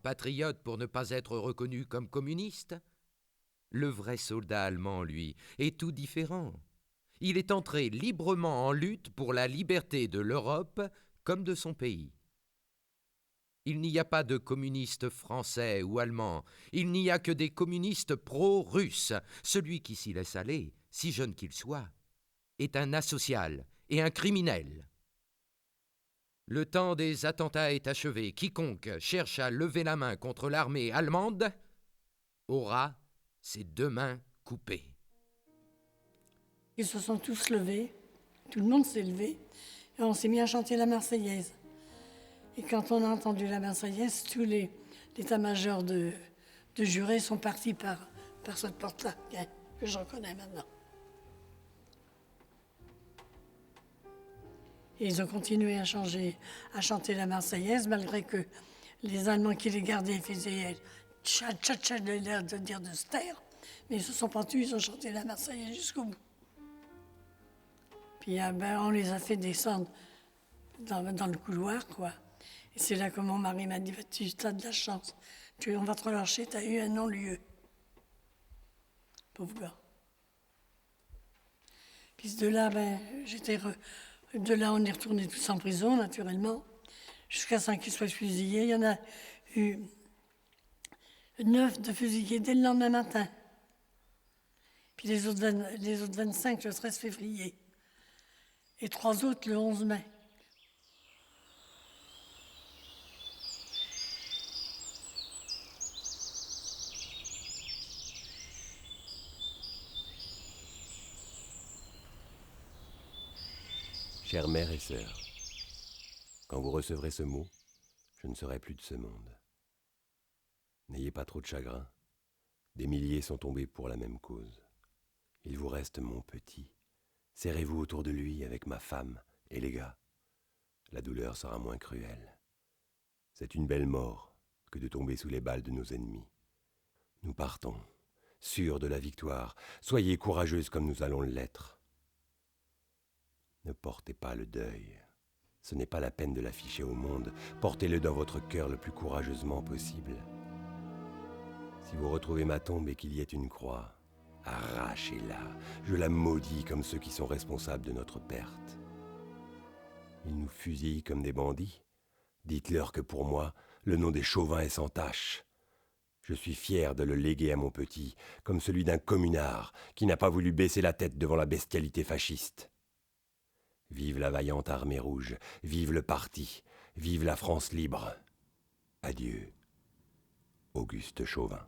patriote pour ne pas être reconnu comme communiste. Le vrai soldat allemand, lui, est tout différent. Il est entré librement en lutte pour la liberté de l'Europe comme de son pays. Il n'y a pas de communistes français ou allemands, il n'y a que des communistes pro-russes. Celui qui s'y laisse aller, si jeune qu'il soit, est un asocial et un criminel. Le temps des attentats est achevé. Quiconque cherche à lever la main contre l'armée allemande aura ses 2 mains coupées. Ils se sont tous levés, tout le monde s'est levé, et on s'est mis à chanter la Marseillaise. Et quand on a entendu la Marseillaise, tous les états-majors de jurés sont partis par cette porte-là, que je reconnais maintenant. Et ils ont continué à chanter la Marseillaise, malgré que les Allemands qui les gardaient faisaient tcha-tcha-tcha, l'air de dire de se taire. Mais ils se sont pas tus, ils ont chanté la Marseillaise jusqu'au bout. Puis on les a fait descendre dans le couloir, quoi. Et c'est là que mon mari m'a dit, tu as de la chance, on va te relâcher, tu as eu un non-lieu. Pauvre gars. Puis de là, de là, on est retournés tous en prison, naturellement, jusqu'à ce qu'ils soient fusillés. Il y en a eu 9 de fusillés dès le lendemain matin. Puis les autres 25 le 13 février. Et 3 autres le 11 mai. Chères mères et sœurs, quand vous recevrez ce mot, je ne serai plus de ce monde. N'ayez pas trop de chagrin, des milliers sont tombés pour la même cause. Il vous reste mon petit, serrez-vous autour de lui avec ma femme et les gars. La douleur sera moins cruelle. C'est une belle mort que de tomber sous les balles de nos ennemis. Nous partons, sûrs de la victoire, soyez courageuses comme nous allons l'être. Ne portez pas le deuil. Ce n'est pas la peine de l'afficher au monde. Portez-le dans votre cœur le plus courageusement possible. Si vous retrouvez ma tombe et qu'il y ait une croix, arrachez-la. Je la maudis comme ceux qui sont responsables de notre perte. Ils nous fusillent comme des bandits. Dites-leur que pour moi, le nom des Chauvin est sans tache. Je suis fier de le léguer à mon petit, comme celui d'un communard qui n'a pas voulu baisser la tête devant la bestialité fasciste. Vive la vaillante armée rouge, vive le parti, vive la France libre. Adieu, Auguste Chauvin.